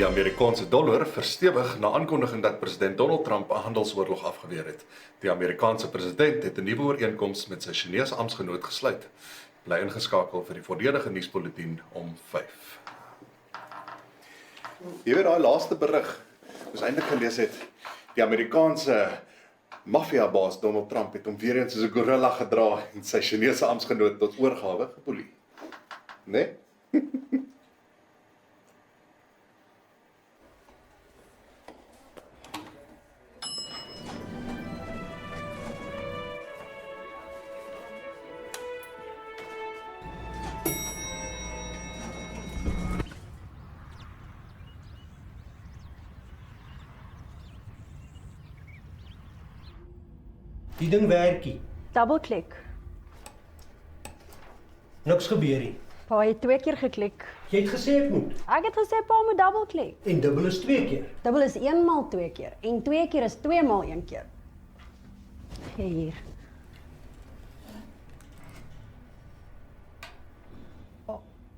Die Amerikaanse dollar verstewig na aankondiging dat president Donald Trump 'n handelsoorlog afgeweer het. Die Amerikaanse president het 'n nuwe ooreenkoms met sy Chinese amptgenoot gesluit. Bly ingeskakel vir die volledige nuusbulletin om 5. Jy weet daai laaste berig, ons eintlik gelees het, die Amerikaanse maffiabaas Donald Trump het hom weer eens soos 'n gorilla gedra en sy Chinese amptgenoot tot oorgawe gepoelie. Nee? Die ding werkie. Double-klik. Niks gebeur nie. Pa het 2 keer geklik. Jy het gesê ek moet. Ek het gesê pa moet double-klik. En dubbel is 2 keer. Dubbel is 1 maal 2 keer en 2 keer is 2 maal 1 keer. Hier.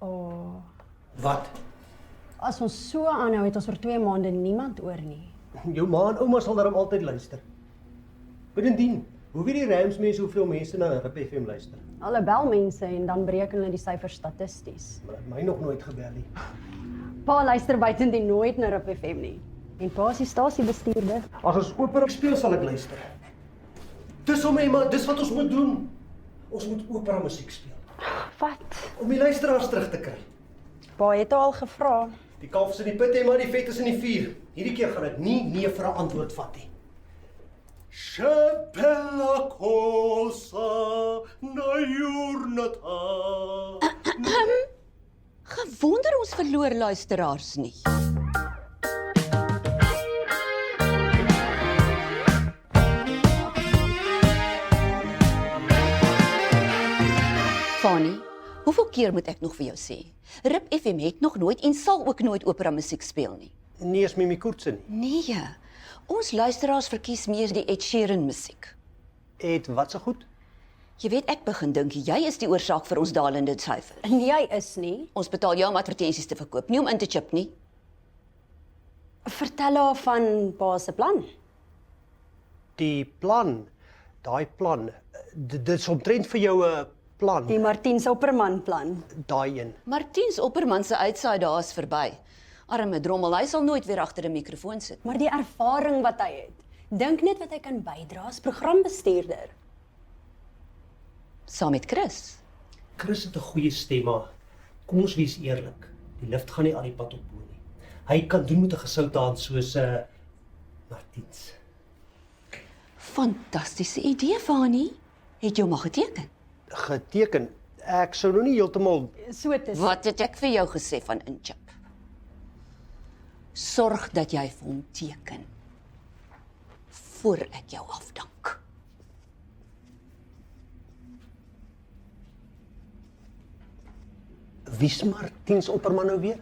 Oh. Wat? As ons so aanhou het ons oor 2 maande niemand oor nie. Jou ma en ouma sal daarom altyd luister. Bovendien, hoe weet die Ramsmense hoeveel mense na Rip FM luister? Hulle bel mense en dan bereken hulle die syfers statisties. Maar het my nog nooit gebel nie. Pa luister buitendien nooit na Rip FM nie. En pa is die stasiebestuurder. As ons opera speel sal ek luister. Dis om my ma, dis wat ons moet doen. Ons moet opera musiek speel. Wat? Om die luisteraars terug te kry. Pa het al gevra. Die kalf is in die put en maar die vet is in die vuur. Hierdie keer gaan ek nie nee vir 'n antwoord vat nie. C'è bella cosa na giornata. Gewonder ons verloor luisteraars nie. Fanny, hoeveel keer moet ek nog vir jou sê? Rip FM het nog nooit en sal ook nooit opera musiek speel nie. Nie is Mimi Koortse nie. Nee, ons luisteraars verkies meer die Ed Sheeran musiek. Het wat so goed? Jy weet, ek begin dink jy is die oorsaak vir ons dalende syfer. Nee, hy is nie. Ons betaal jou om advertensies te verkoop, nie om in te chip nie. Vertel haar van pa se plan. Die plan, daai plan, dit is omtrent vir jou 'n plan, Die Martin Opperman plan. daai een. Martiens Opperman se uitsaai dae is verby. Arme drommel, hy sal nooit weer agter 'n mikrofoon sit. Maar die ervaring wat hy het. Dink net wat hy kan bydra as programbestuurder. Saam met Chris. Chris het 'n goeie stem, maar kom ons wees eerlik. Die lift gaan nie al die pad op bo nie. Hy kan doen met 'n gesoute hand soos Martiens. Fantastiese idee, Fanny. Het jou maar geteken. Geteken. Ek sou nou nie heeltemal So te sê. Wat het ek vir jou gesê van inchip? Sorg dat jy vir hom teken voor ek jou afdank. Wie's Martiens Opperman nou weer?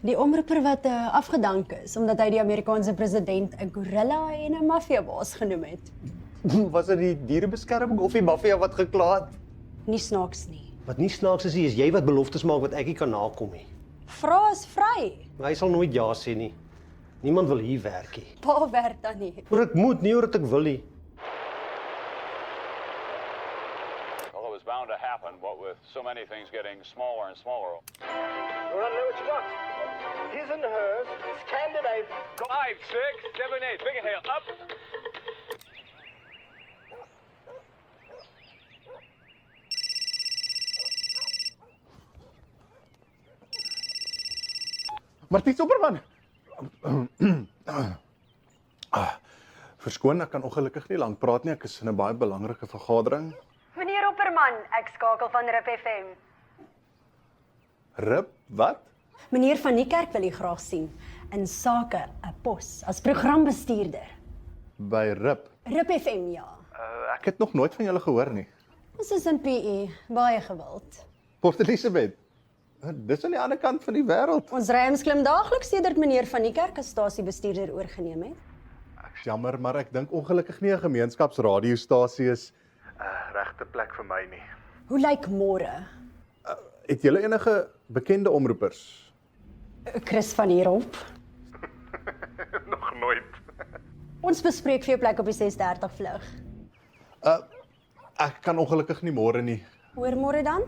Die omroeper wat afgedank is omdat hy die Amerikaanse president 'n gorilla en 'n maffiabaas genoem het. Was dit die dierebeskerming of die maffia wat gekla het? Nie snaaks nie. Wat nie snaaks is, is jy wat beloftes maak wat ek nie kan nakom nie. Vra is vry. Maar hy sal nooit ja sê nie. Niemand wil hier werk nie. Pa werk dan nie. Maar ek moet, nie omdat ek wil nie. Well, it was bound to happen, what with so many things getting smaller and smaller. Well, I know what you got. His and hers, Scandinave. 5, 6, 7, 8. Big inhale, up. Martiens Opperman. Verskoon, ek kan ongelukkig nie lank praat nie. Ek is in 'n baie belangrike vergadering. Meneer Opperman, ek skakel van Rip FM. Rip, wat? Meneer van Niekerk wil u graag sien in sake 'n pos as programbestuurder. By Rip. Rip FM, ja. Ek het nog nooit van julle gehoor nie. Ons is in PE, baie gewild. Port Elizabeth. Dis aan die ander kant van die wêreld. Ons Rams klim daagliks sedert meneer van Niekerk as stasiebestuurder oorgeneem het. Ek's jammer, maar ek dink ongelukkig nie 'n gemeenskapsradiostasie is 'n regte plek vir my nie. Hoe lyk môre? Het julle enige bekende omroepers? Chris van hierop. nooit. Ons bespreek vir jou plek op die 6:30 vlug. Ek kan ongelukkig nie môre nie. Hoor môre dan?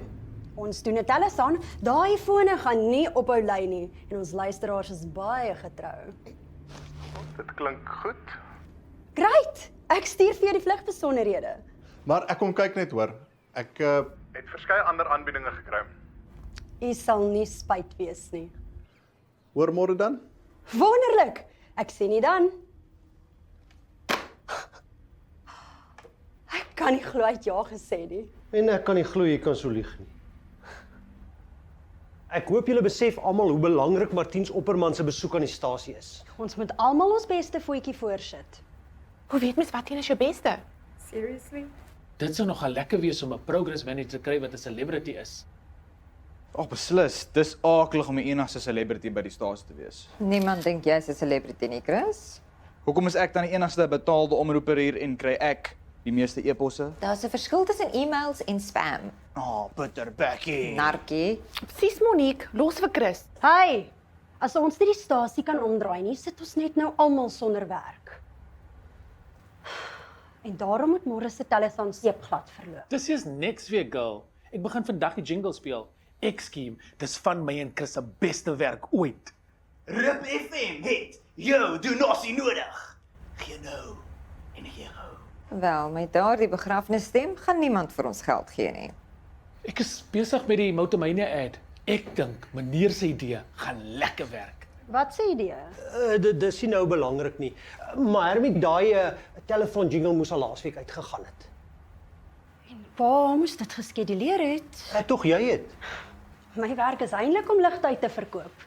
Ons doen 'n telethon. Daai fone gaan nie ophou lui nie en ons luisteraars is baie getrou. Dit klink goed. Great! Ek stuur vir jou die vlugbesonderhede. Maar ek kom kyk net hoor. Ek het verskeie ander aanbiedinge gekry. U sal nie spyt wees nie. Hoor môre dan? Wonderlik! Ek sien nie dan. Ek kan nie glo hy het ja gesê nie. En ek kan nie glo jy kan so lieg nie. Ek hoop julle besef almal hoe belangrik Martiens Opperman se besoek aan die stasie is. Ons moet almal ons beste voetjie voorsit. Hoe weet mens wat een is jou beste? Seriously? Dit sou nogal lekker wees om 'n progress manager te kry wat 'n celebrity is. Beslis, dis aaklig om die enigste celebrity by die stasie te wees. Niemand dink jy's 'n celebrity nie, Chris. Hoekom is ek dan die enigste betaalde omroeper hier en kry ek die meeste e-posse? Daar's 'n verskil tussen e-mails en spam. Bitterbekkie. Narkie. Presies Monique, los vir Chris. Hey, as ons nie die stasie kan omdraai nie, sit ons net nou almal sonder werk. En daarom moet môre se telethon seepglad verloop. Dis is next week, girl. Ek begin vandag die jingle speel. Ek skiem, dis van my en Chris se beste werk ooit. Rip FM het jou donasie nodig. Gee nou en gee gou. Wel, met daardie begrafnisstem gaan niemand vir ons geld gee nie. Ek is besig met die Motomania ad. Ek dink meneer se idee gaan lekker werk. Wat sê idee? Dis nie nou belangrik nie. Maar Hermie, daai telefoon jingle moes al laasweek uitgegaan het. Pa moes dit geskeduleer het. Tog jy het. My werk is eintlik om ligtyd te verkoop.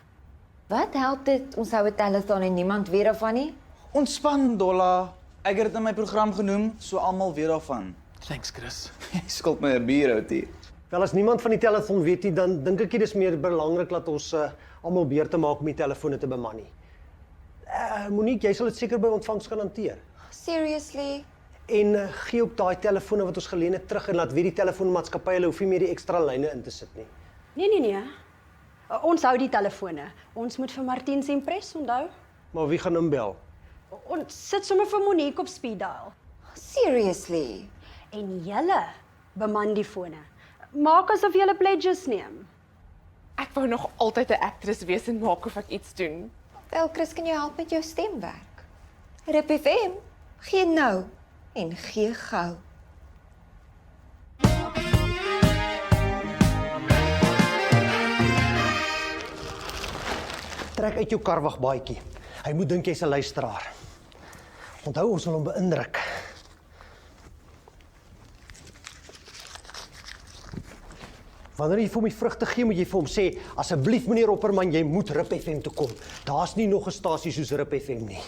Wat help dit ons hou 'n telethon en niemand weet daarvan nie? Ontspan, Dolla. Ek het dit in my program genoem, so almal weet daarvan. Thanks, Chris. Jy skuld my 'n bier, outie. Wel, as niemand van die telefoon weet nie, dan dink ek dit is meer belangrik dat ons almal beurte maak om die telefone te beman nie. Monique, jy sal dit seker by ontvangs kan hanteer. Seriously? En gee ook daai telefone wat ons geleen het terug en laat weet die telefoonmaatskappy hulle hoef nie meer die ekstra lyne in te sit nie. Nee. Ons hou die telefone. Ons moet vir Martiens impres onthou. Maar wie gaan hom bel? Ons sit sommer vir Monique op speed dial. Seriously? En julle beman die fone. Maak asof julle pledges neem. Ek wou nog altyd 'n actress wees en maak of ek iets doen. Wel, Chris, kan jy help met jou stemwerk? Rip FM, gee nou en gee gou. Trek uit jou karwagbaadjie. Hy moet dink jy's 'n luisteraar. Onthou, ons wil hom beïndruk. Wanneer jy vir hom die vrugte gee, moet jy vir hom sê, asseblief meneer Opperman, jy moet Rip FM toe kom. Daar's nie nog 'n stasie soos Rip FM nie.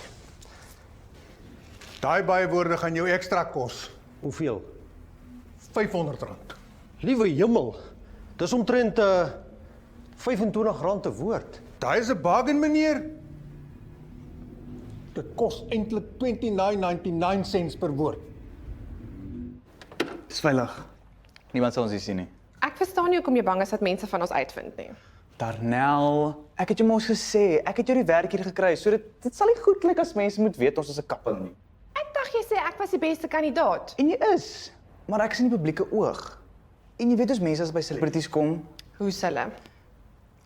Daai baie woorde gaan jou ekstra kos. Hoeveel? R500. Liewe hemel, dis omtrent R25 'n woord. Daai is 'n bargain, meneer. Dit kos eintlik 29.99 cents per woord. Dis veilig. Niemand sal ons hier sien nie. Ek verstaan nie hoekom jy bang is dat mense van ons uitvind nie. Darnell, ek het jou mos gesê, ek het jou die werk hier gekry, so dit sal nie goed klink as mense moet weet ons is 'n kappel nie. Ek dink jy sê ek was die beste kandidaat. En jy is, maar ek is in die publieke oog. En jy weet ons mense as by celebrities kom, Hoe's hulle?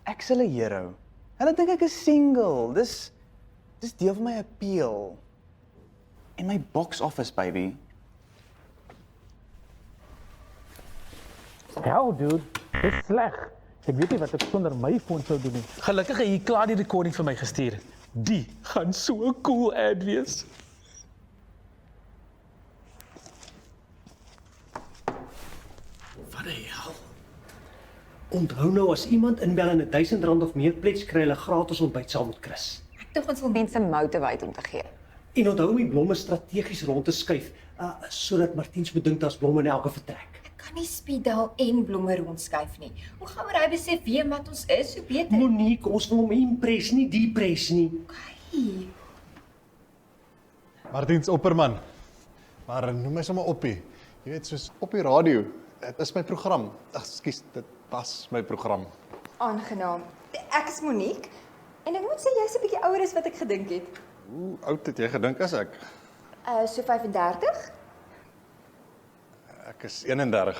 ek's hulle hero. Hulle dink ek is single. Dis deel van my appeal. En my box office, baby. Hell, dude. Dis sleg. Ek weet nie wat ek sonder my foon sou doen nie. Gelukkig het jy klaar die recording vir my gestuur. Die gaan so 'n cool ad wees. Wat die hel? Onthou nou, as iemand inbel en R1000 of meer pledge, kry hulle gratis ontbyt saam met Chris. Ek dink ons wil mense motivate om te gee. En onthou om die blomme strategies rond te skuif, sodat Martiens bedink daar's blomme in elke vertrek. Kan nie spiedal en blomme rondskuif nie. Hoe gaan hy besef wie wat ons is, hoe beter? Monique, ons wil hom impres, nie depres nie. Okay. Martiens Opperman. Maar noem my sommer Oppie. Jy weet, soos op die radio. Dit is my program. Ekskuus, dit was my program. Aangenaam. Ek is Monique en ek moet sê jy's 'n bietjie ouer as wat ek gedink het. Hoe oud het jy gedink as ek? So 35? Ek is 31.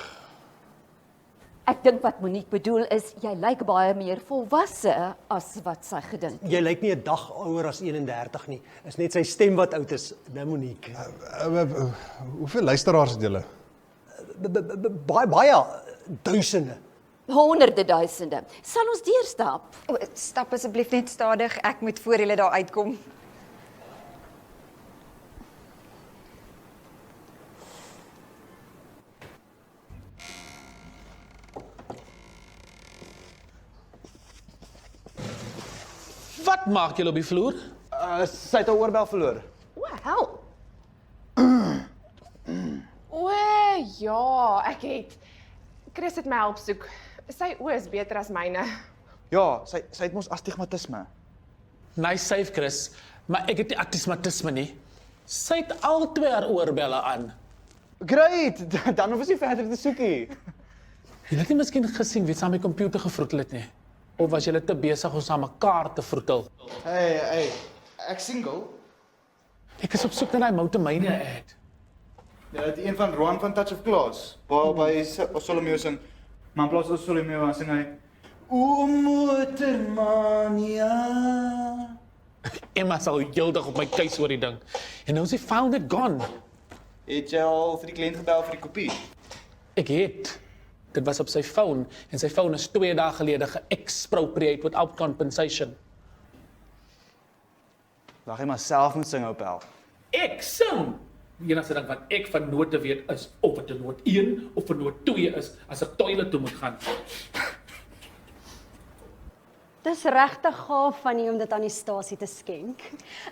Ek dink wat Monique bedoel is jy lyk baie meer volwasse as wat sy gedink. Jy lyk nie 'n dag ouer as 31 nie. Is net sy stem wat oud is, nou Monique. Hoeveel luisteraars het julle? Baie duisende. Honderde duisende. Sal ons deurstap? Stap asseblief net stadig. Ek moet voor julle daar uitkom. Wat maak julle op die vloer? Sy het haar oorbel verloor. O, help. O, ja, ek het. Chris het my help soek. Sy oë is beter as myne. Ja, sy het mos astigmatisme. Nice save, Chris. Maar ek het nie astigmatisme nie. Sy het al 2 haar oorbelle aan. Great, dan hoef ons nie verder te soek nie. Jy het nie miskien gesien wie saam met die komputer gevroetel het nie. Of was julle te besig om saam mekaar te vroetel? Hey, ek single. Ek is op soek na daai Multimedia ad. Ja, die een van Roan van Touch of Class. Waar Solomeo sing. Maar in plaas van Solomeo sing hy O motormania. Emma sal heeldag op my keus oor die ding. En nou is die file net gone. Het jy al vir die kliënt gebel vir die kopie? Ek het. Dit was op sy phone en sy phone is 2 dae gelede ge-expropriate without compensation. Lag jy maar self moet sing op hel. Ek sing! Die enigste ding wat ek van note weet is of dit 'n noot 1 of 'n noot 2 is as ek toilet toe moet gaan. Dis regtig gaaf van u om dit aan die stasie te skenk.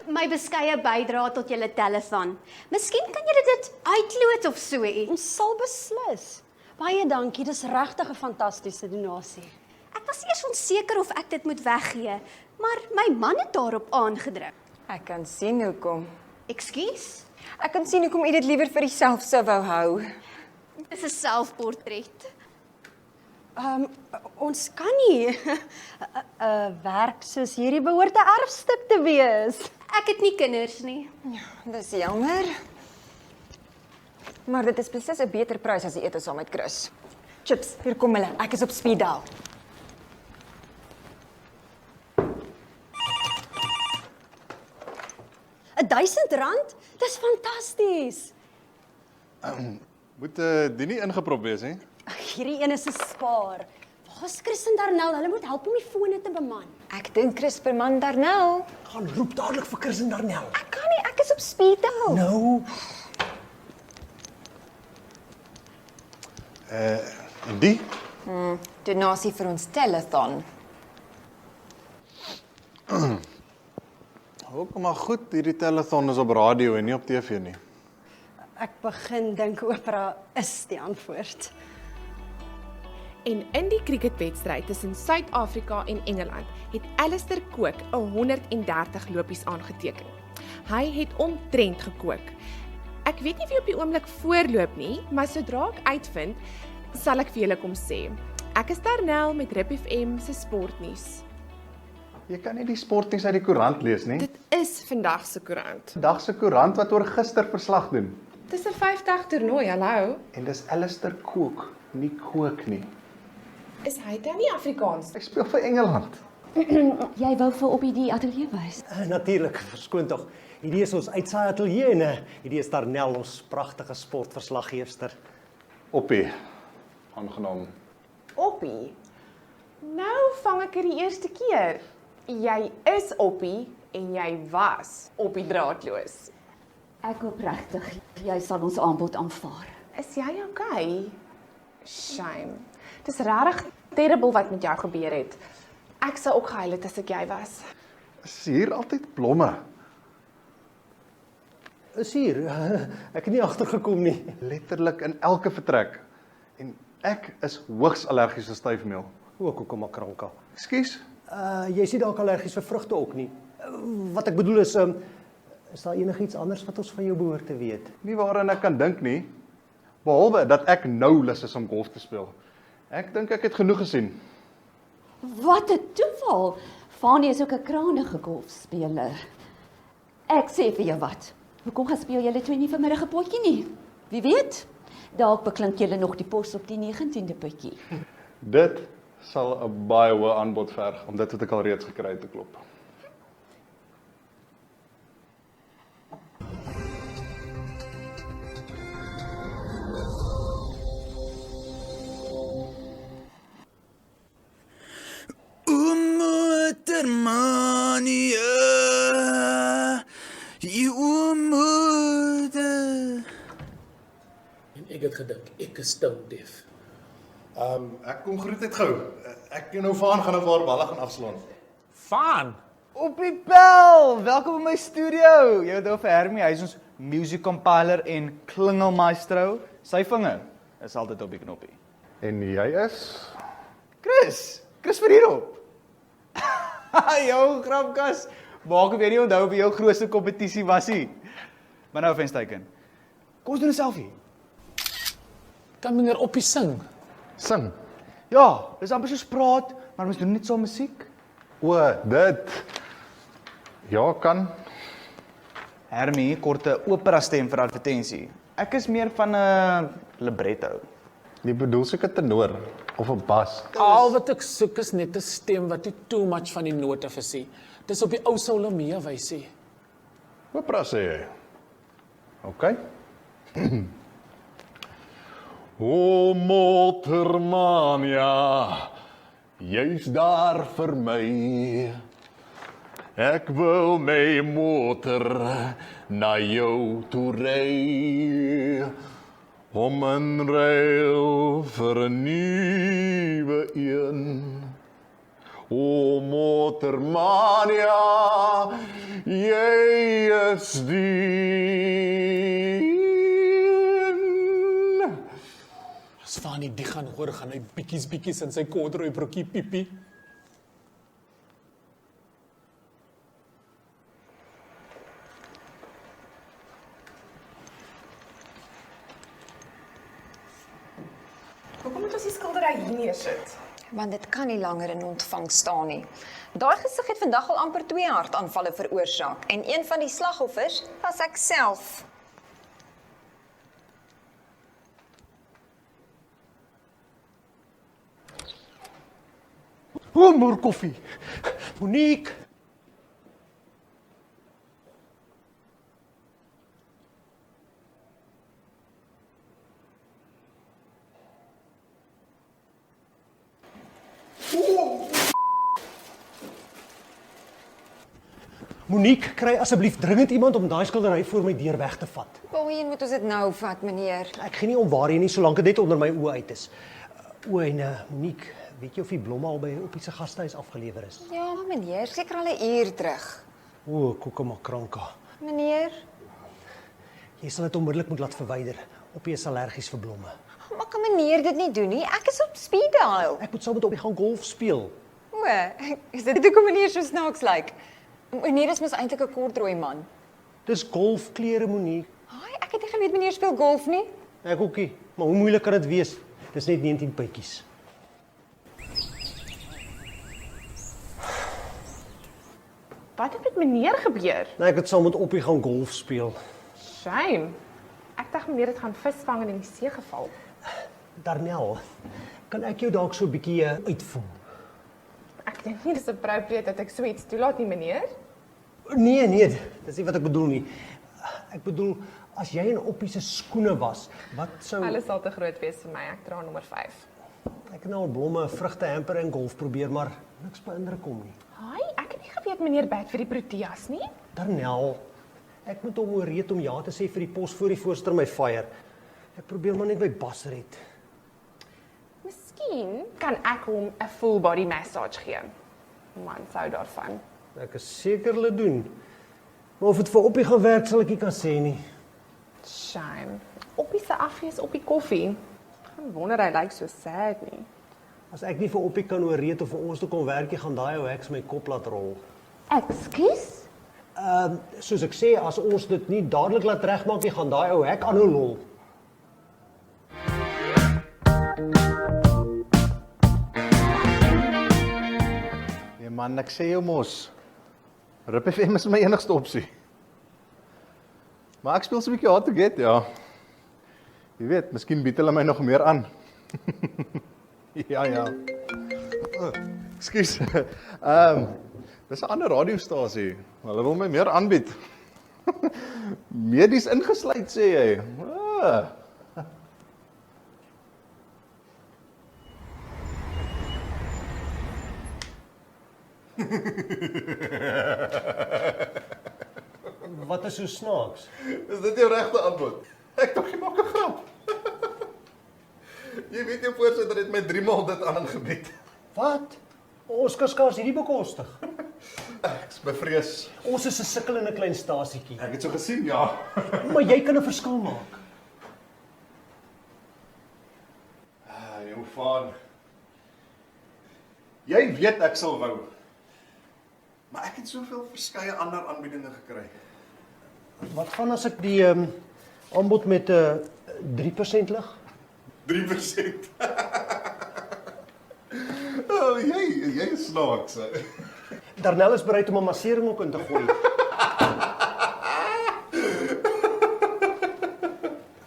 My beskeie bydrae tot julle telethon. Miskien kan julle dit uitloot of so iets. Ons sal beslis. Baie dankie, dis regtig 'n fantastiese donasie. Ek was eers onseker of ek dit moet weggee, maar my man het daarop aangedruk. Ek kan sien hoekom. Ekskuus? Ek kan sien hoekom u dit liewer vir jouself sou wou hou. Dis 'n selfportret. Ons kan nie 'n werk soos hierdie behoort 'n erfstuk te wees. Ek het nie kinders nie. Dis jammer. Maar dit is beslis 'n beter prys as die ete saam met Chris. Chips, hier kom hulle. Ek is op speed dial. R1000? Dis fantasties. Moet die nie ingeprop wees, hè? Hierdie een is 'n spaar. Waar's Chris en Darnell? Hulle moet help om die fone te beman. Ek dink Chris beman Darnell. Gaan roep dadelik vir Chris en Darnell. Ek kan nie, ek is op speed dial. Nou, En die? Donasie vir ons telethon. Ook maar goed, hierdie telethon is op radio en nie op TV nie. Ek begin dink Oprah is die antwoord. En in die cricketwedstryd tussen Suid-Afrika en Engeland het Alistair Cook 130 lopies aangeteken. Hy het omtrent gekook. Ek weet nie wie op die oomblik voorloop nie, maar sodra ek uitvind, sal ek vir julle kom sê. Ek is Darnell met Rip FM se sportnuus. Jy kan nie die sportnuus uit die koerant lees nie. Dit is vandag se koerant. Vandag se koerant wat oor gister verslag doen. Dis 'n 5-dag toernooi, hallo. En dis Alistair Cook, nie Cook nie. Is hy dan nie Afrikaans? Hy speel vir Engeland. Jy wou vir op die ateljee wys. natuurlik, verskoon tog. Hierdie is ons uitsaai ateljee en hierdie is Darnell, ons pragtige sportverslaggeefster. Oppie. Aangenaam. Oppie. Nou vang ek dit die eerste keer. Jy is Oppie en jy was Oppie draadloos. Ek hoop regtig jy sal ons aanbod aanvaar. Is jy okay? Shame. Dis regtig terrible wat met jou gebeur het. Ek sou ook gehuil het as ek jy was. Is hier altyd blomme? Is hier, ek het nie agtergekom nie. Letterlik in elke vertrek. En ek is hoogs allergies vir styfmeel. Ook hoekom makranka. Ekskuus? Jy is nie dalk allergies vir vrugte ook nie. Wat ek bedoel is daar enigiets anders wat ons van jou behoort te weet? Nie waaraan ek kan dink nie, behalwe dat ek nou lus is om golf te speel. Ek dink ek het genoeg gesien. Wat 'n toeval. Fanie is ook 'n krangige golfspeler. Ek sê vir jou wat. Hoekom gaan speel julle twee nie vanmiddag 'n potjie nie? Wie weet? Dalk beklink julle nog die pos op die 19de potjie. Dit sal 'n baie hoë aanbod verg om dit wat ek al reeds gekry het te klop. En ek het gedink, ek is tone deaf. Ek kom groet net gou. Ek en nou Vaan gaan 'n paar balle gaan afslaan. Vaan! Op die bel! Welkom in my studio. Jy het vir Hermie, hy is ons music compiler en klingelmaestro. Sy vinger is altyd op die knoppie. En jy is? Chris vir hierop. Jou grapkas. Maak ek weet nie onthou wie jou grootste kompetisie was nie. Maar nou vensteken. Kom ons doen 'n selfie. Kan meneer Oppie sing? Sing. Ja, dis amper soos praat, maar ons doen net so musiek. O, dit. Ja, kan. Hermie, korte opera stem vir advertensie. Ek is meer van 'n libretto. Jy bedoel seker tenor of 'n bas. Al wat ek soek is net 'n stem wat nie too much van die note versie. Dis op die ou Solomea wysie. Opera sê jy. OK. O motormania, jy's daar vir my. Ek wil my motor na jou toe ry. Om 'n ruil vir 'n nuwe een. O motormania, jy is die. As Fanny die gaan hoor, gaan hy bietjies in sy kortrooi broekie piepie. Hoekom moet ons die skildery hier neersit? Want dit kan nie langer in ontvangs staan nie. Daai gesig het vandag al amper 2 hartaanvalle veroorsaak en een van die slagoffers was ek self. Moer koffie. Monique. Monique, kry asseblief dringend iemand om daai skildery voor my deur weg te vat. Waarheen moet ons dit nou vat, meneer? Ek gee nie om waarheen nie, solank dit net onder my oë uit is. Monique, weet jy of die blomme al by op die gastehuis afgelewer is? Ja, meneer, seker al 'n uur terug. Kokomakranka. Meneer, Jy sal dit onmiddellik moet laat verwyder. Oppie is allergies vir blomme. maar kan meneer dit nie doen nie? Ek is op speed dial. Ek moet saam met Oppie gaan golf speel. O, is dit hoekom meneer so snaaks lyk? Meneer is mos eintlik 'n kortrooi man. Dis golfklere, Monique. Haai, ek het nie geweet meneer speel golf nie. Ek ookie, maar hoe moeilik kan dit wees? Dis net 19 puitjies. Wat het met meneer gebeur? Ek het saam met Oppie gaan golf speel. Shame. Ek dink meneer het gaan visvang en in die see geval. Darnel, kan ek jou dalk so 'n bietjie uitvoer? Ek dink nie dis appropriate dat ek so iets toelaat nie, meneer. Nee, dis nie wat ek bedoel nie. Ek bedoel, as jy in Oppie se skoene was, wat sou... Alles sal te groot wees vir my. Ek dra nommer 5. Ek het nou al blomme, vrugte, hamper en golf probeer, maar niks beïndruk kom nie. Haai, ek het nie geweet meneer bid vir die Proteas nie. Darnel, ek moet hom ooreed om ja te sê vir die pos voor die voorste my fire. Ek probeer maar net my bas red. Miskien kan ek hom 'n full body massage gee. Man, sou daarvan. Ek is seker hulle doen. Maar of dit vir Oppie gaan werk, sal ek nie kan sê nie. Shame. Oppie se afgee is op die koffie. Geen wonder hy lyk so sad nie. As ek nie vir Oppie kan ooreed of vir ons toe kom werk, gaan daai ou heks my kop laat rol. Ekskuus? Soos ek sê, as ons dit nie dadelik laat regmaak nie, gaan daai ou hek aanhou lol. Nee man, ek sê jou mos. Rip FM is my enigste opsie. Maar ek speel so 'n bietjie hard to get, ja. Jy weet, miskien bied hulle my nog meer aan. ja. Ekskuus. Dis 'n ander radiostasie. Hulle wil my meer aanbied. Medies ingesluit sê jy. Wat is so snaaks? Is dit jou regte antwoord? Ek dink jy maak 'n grap. Jy weet jou voorsitter het my 3 maal dit aangebied. Wat? Ons kan skaars hierdie bekostig. Ek's bevrees. Ons is 'n sukkelende klein stasietjie. Ek het so gesien, ja. Maar jy kan 'n verskil maak. Jou van. Jy weet ek sal wou. Maar ek het soveel verskeie ander aanbiedinge gekry. Wat gaan as ek die aanbod met 3% lig? 3%. Oh, jy is snaaks. Darnell is bereid om 'n massering ook in te gooi.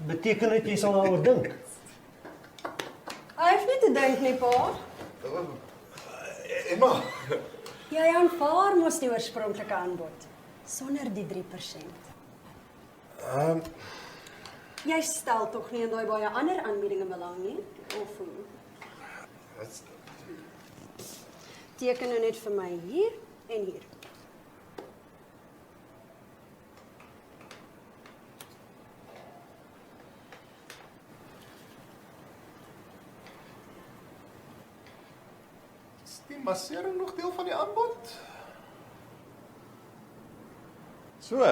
Beteken dit jy sal daaroor dink? Hy hoef nie te dink nie, pa. Emma, Jy aanvaar mos die oorspronklike aanbod sonder die 3%. Jy stel tog nie in daai baie ander aanbiedinge belang nie, of hoe? Teken nou net vir my hier en hier. is die massering nog deel van die aanbod? So.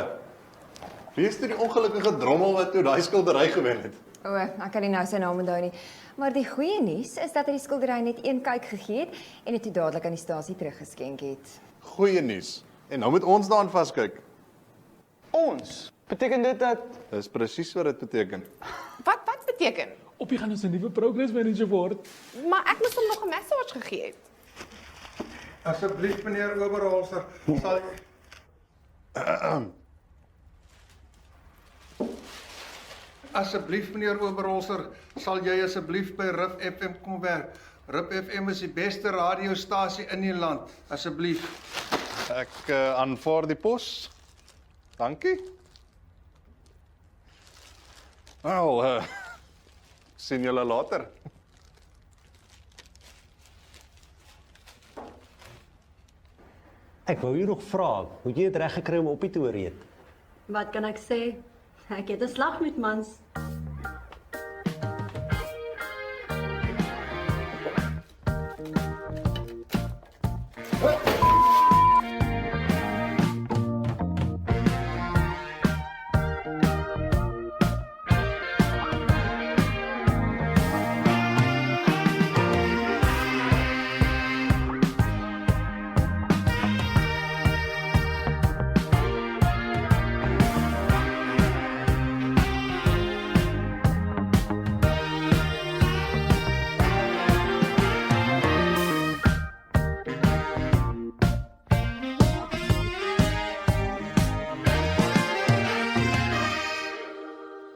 Wie is die ongelukkige drommel wat toe daai skildery gewen het? O, ek kan nie nou sy naam onthou nie. Maar die goeie nuus is dat hy die skildery net een kyk gegee het en dit toe dadelik aan die stasie teruggeskenk het. Goeie nuus. En nou moet ons daaraan vaskyk. Ons? Beteken dit dat... Dis presies wat dit beteken. Wat beteken? Oppie gaan ons 'n nuwe progress manager word. Maar ek moes hom nog 'n message gegee het. Asseblief meneer Oberholzer, sal Asseblief meneer Oberholzer, sal jy asseblief by RIP FM kom werk? RIP FM is die beste radiostasie in die land. Asseblief. Ek aanvaar die pos. Dankie. Nou, sien julle later. Ek wou jou nog vra, hoe jy dit reg gekry om Oppie te oorreed? Wat kan ek sê? Ek het 'n slag met mans.